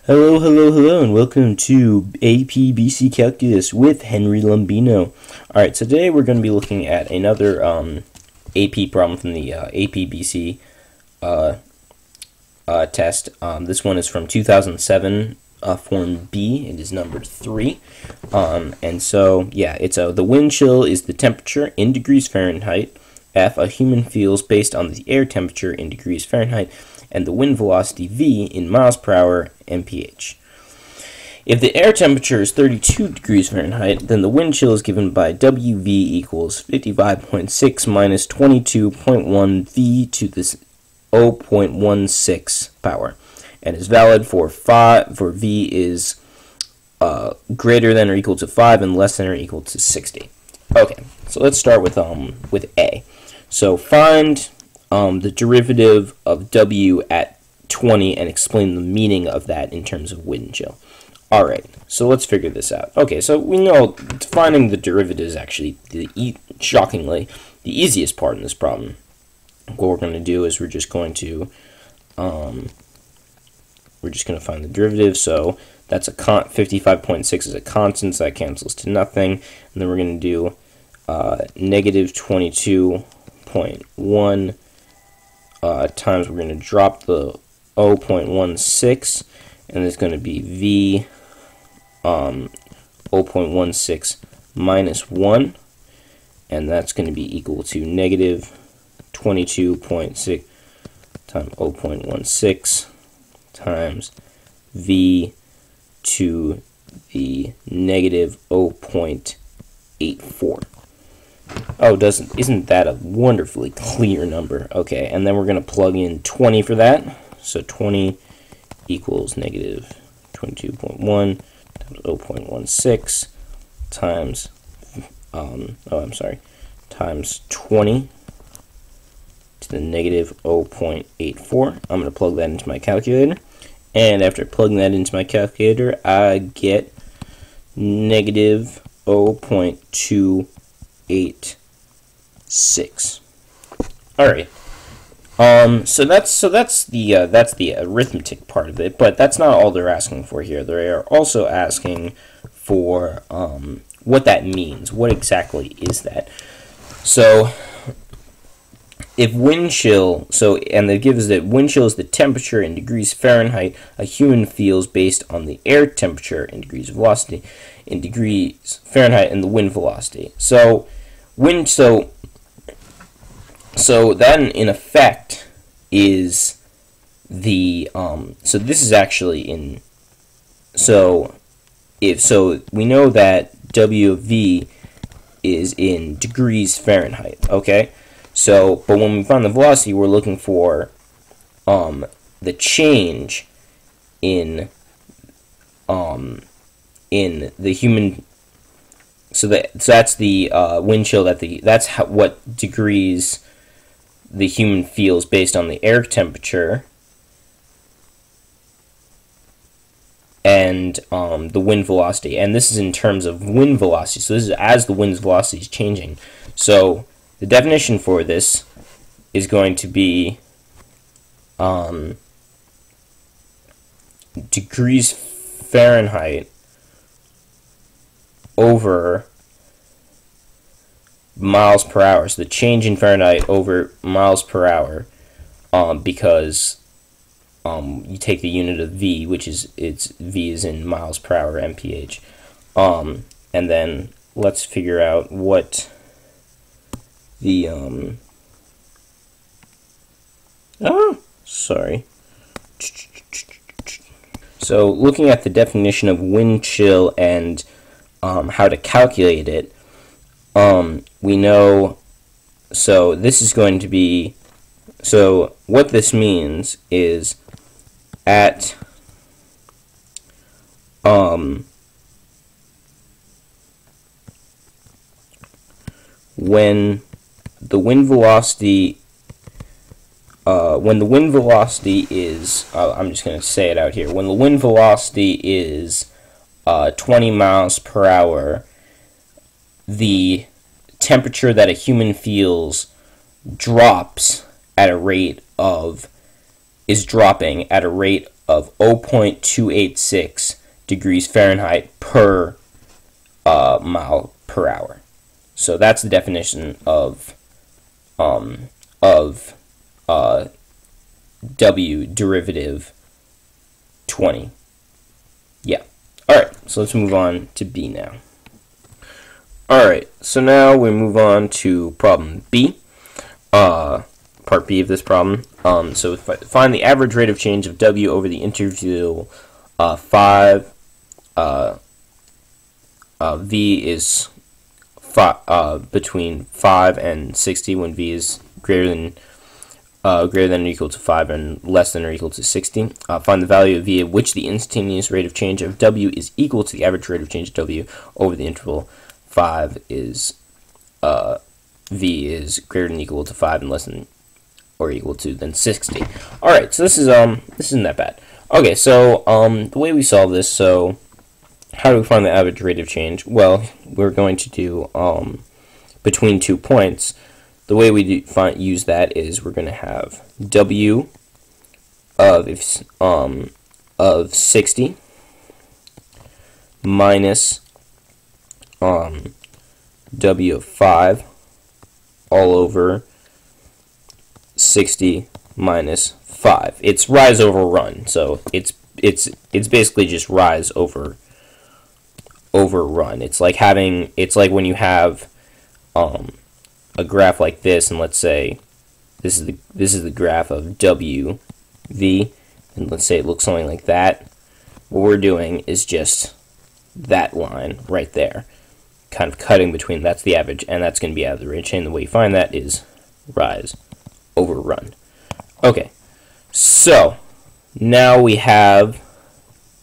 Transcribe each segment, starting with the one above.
Hello, hello, hello, and welcome to AP/BC Calculus with Henry Lombino. Alright, so today we're going to be looking at another AP problem from the AP/BC test. This one is from 2007, Form B. It is number 3. And so, yeah, it's the wind chill is the temperature in degrees Fahrenheit. F, a human feels based on the air temperature in degrees Fahrenheit, and the wind velocity v in miles per hour mph. If the air temperature is 32 degrees Fahrenheit, then the wind chill is given by Wv equals 55.6 minus 22.1 v to the 0.16 power, and is valid for v is greater than or equal to 5 and less than or equal to 60. Okay, so let's start with A. So find the derivative of W at 20 and explain the meaning of that in terms of wind chill. Alright, so let's figure this out. Okay, so we know finding the derivative is actually, shockingly, the easiest part in this problem. What we're going to do is we're just going to find the derivative. So that's 55.6 is a constant, so that cancels to nothing. And then we're going to do negative 22.1 times, we're going to drop the 0.16, and it's going to be v 0.16 minus 1, and that's going to be equal to negative 22.6 times 0.16 times v to the negative 0.84. Oh, isn't that a wonderfully clear number? Okay, and then we're going to plug in 20 for that. So 20 equals negative 22.1 times 0.16 times, times 20 to the negative 0.84. I'm going to plug that into my calculator. And after plugging that into my calculator, I get negative 0.286. All right. So that's the arithmetic part of it, but that's not all they're asking for here. They are also asking for what that means. What exactly is that? So if wind chill, and they give us that wind chill is the temperature in degrees Fahrenheit a human feels based on the air temperature in degrees velocity in degrees Fahrenheit and the wind velocity. So that in effect is the so this is actually in we know that W of V is in degrees Fahrenheit, okay? So but when we find the velocity, we're looking for the change in the human, so that's the wind chill, what degrees the human feels based on the air temperature and the wind velocity, and this is in terms of wind velocity. So this is as the wind's velocity is changing. So the definition for this is going to be degrees Fahrenheit over miles per hour. So the change in Fahrenheit over miles per hour, because you take the unit of V, which is V is in miles per hour mph, and then let's figure out what the So looking at the definition of wind chill and how to calculate it, we know, so this is going to be, so what this means is at when the wind velocity is, I'm just going to say it out here, when the wind velocity is 20 miles per hour, the temperature that a human feels drops at a rate of is dropping at a rate of 0.286 degrees Fahrenheit per mile per hour. So that's the definition of W derivative 20. Yeah. Alright, so let's move on to B now. Alright, so now we move on to problem B. Part B of this problem. So find the average rate of change of W over the interval 5. V is between 5 and 60 when V is greater than or equal to 5 and less than or equal to 60. Find the value of V at which the instantaneous rate of change of W is equal to the average rate of change of W over the interval 5 is V is greater than or equal to 5 and less than or equal to than 60. Alright, so this isn't that bad. Okay, so the way we solve this, so how do we find the average rate of change? Well, we're going to do between 2 points. The way we use that is we're going to have W of 60 minus W of 5 all over 60 minus 5. It's rise over run, so it's basically just rise over run. It's like when you have a graph like this, and let's say this is the graph of W V, and let's say it looks something like that. What we're doing is just that line right there, kind of cutting between. That's the average, and that's going to be average. And the way you find that is rise over run. Okay, so now we have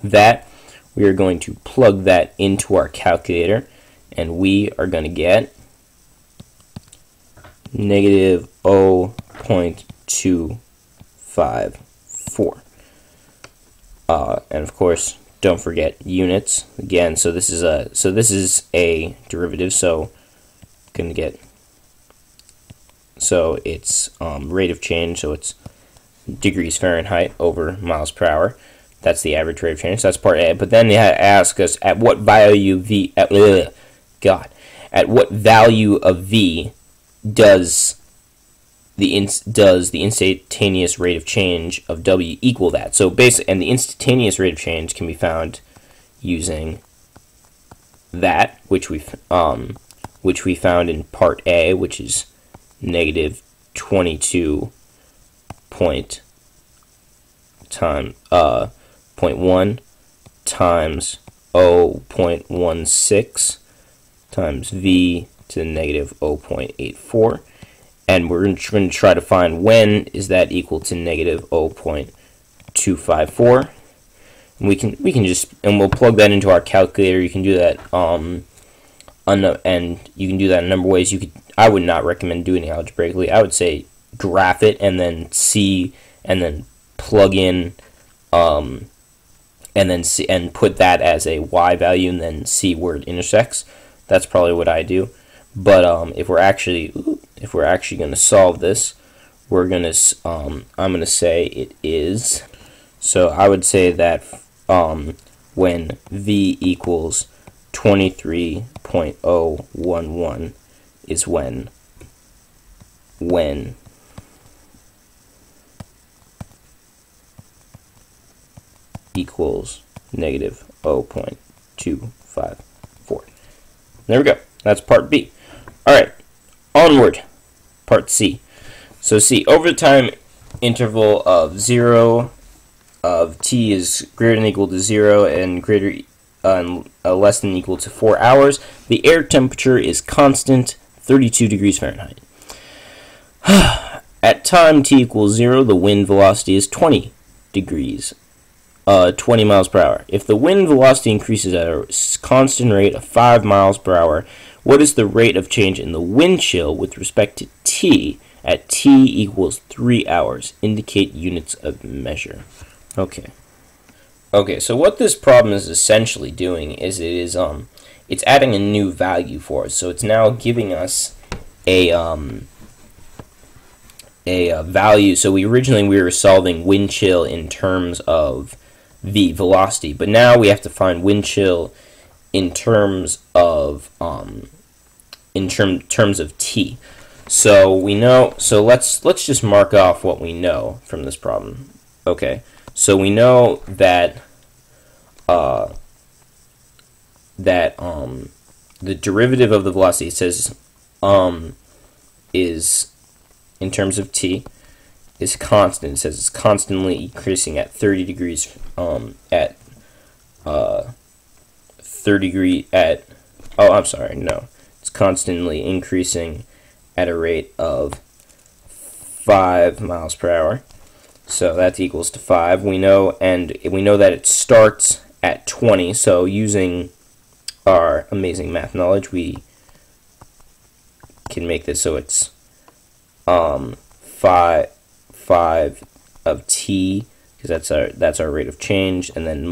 that. We are going to plug that into our calculator, and we are going to get negative 0.254. And of course, don't forget units again. So this is a derivative. So going to get, so it's rate of change. So it's degrees Fahrenheit over miles per hour. That's the average rate of change. So that's part A. But then they ask us at what value V at what value of V does the instantaneous rate of change of W equal that? So basically, and the instantaneous rate of change can be found using that, which we found in part A, which is negative 22 0.1 times 0.16 times V to the negative 0.84, and we're going to try to find when is that equal to negative 0.254. And we can just, and we'll plug that into our calculator. You can do that and you can do that in a number of ways. I would not recommend doing it algebraically. I would say graph it and then see, and then plug in and then see, and put that as a y value, and then see where it intersects. That's probably what I do. But if we're actually going to solve this, we're going to I'm going to say it is. So I would say that when V equals 23.011 is when equals negative 0.254. There we go. That's part B. Alright, onward. Part C. So C, over the time interval of 0 of t is greater than or equal to 0 and less than or equal to 4 hours, the air temperature is constant, 32 degrees Fahrenheit. At time t equals 0, the wind velocity is 20 miles per hour. If the wind velocity increases at a constant rate of 5 miles per hour, what is the rate of change in the wind chill with respect to t at t equals 3 hours? Indicate units of measure. Okay, so what this problem is essentially doing is it's adding a new value for us. So it's now giving us a value. So originally we were solving wind chill in terms of v, velocity, but now we have to find wind chill in terms of terms of t. So we know. So let's just mark off what we know from this problem. Okay. So we know that the derivative of the velocity, it says is in terms of t is constant. It says it's constantly increasing at 30 degrees at 30 degree at I'm sorry, no. It's constantly increasing at a rate of 5 miles per hour. So that equals to 5. We know that it starts at 20. So using our amazing math knowledge, we can make this so it's 5 of t, because that's our rate of change, and then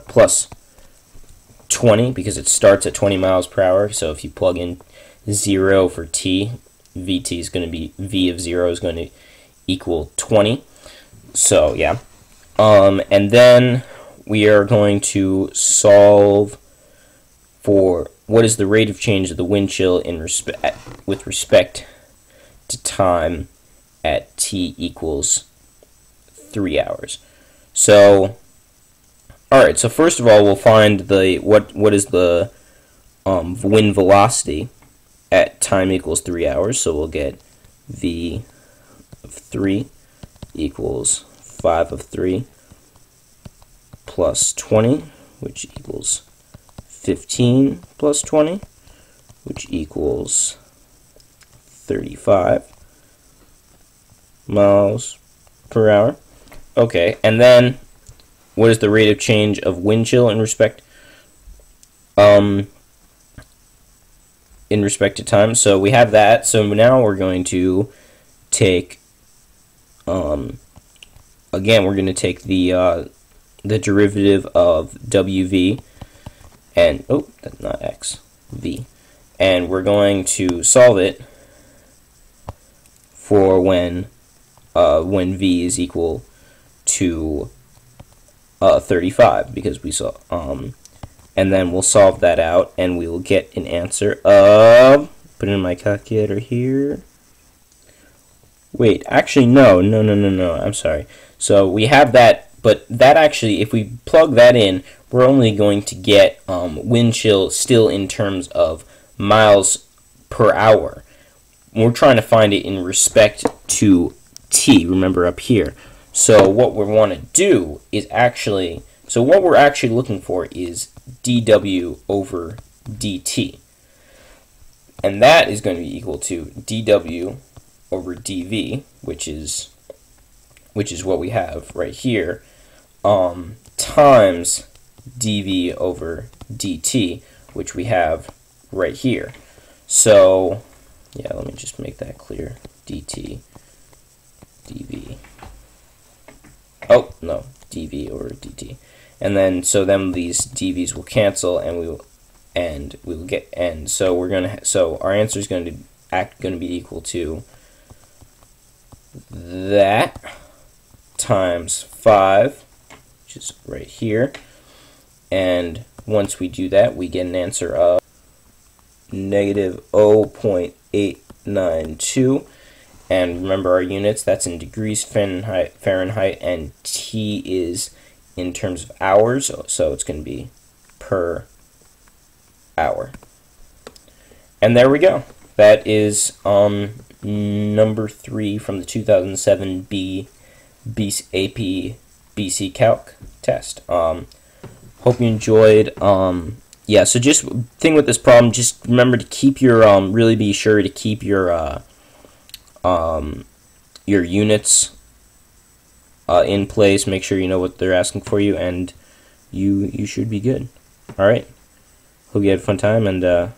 plus 20, because it starts at 20 miles per hour. So if you plug in 0 for t, vt is going to be, v of 0 is going to equal 20. So yeah, and then we are going to solve for what is the rate of change of the wind chill with respect to time at t equals 3 hours. So alright, so first of all we'll find the what is the wind velocity at time equals 3 hours. So we'll get v of 3 equals 5 of 3 plus 20, which equals 15 plus 20, which equals 35 miles per hour. Okay, and then what is the rate of change of wind chill in respect to time? So we have that. So now we're going to take again, we're going to take the derivative of wv, and that's not x, v, and we're going to solve it for when v is equal to 35, because we saw and then we'll solve that out, and we will get an answer of, put it in my calculator here. Wait, actually no, I'm sorry. So we have that, but that actually, if we plug that in, we're only going to get wind chill still in terms of miles per hour. We're trying to find it in respect to t, remember up here. So what we want to do is actually, so what we're actually looking for is dw over dt. And that is going to be equal to dw over dv, which is what we have right here, times dv over dt, which we have right here. So yeah, let me just make that clear. dt dv, oh no, dv over dt, and then so then these dv's will cancel, and we will get, and so we're gonna, so our answer is going to be equal to that times 5, which is right here, and once we do that, we get an answer of negative 0.892, and remember our units, that's in degrees Fahrenheit, and t is in terms of hours, so it's going to be per hour. And there we go. That is number 3 from the 2007 AP BC Calc test. Hope you enjoyed. Yeah, so just thing with this problem, just remember to keep your really be sure to keep your units in place. Make sure you know what they're asking for you, and you should be good. All right. Hope you had a fun time, and have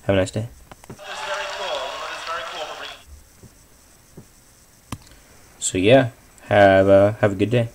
a nice day. So yeah, have a good day.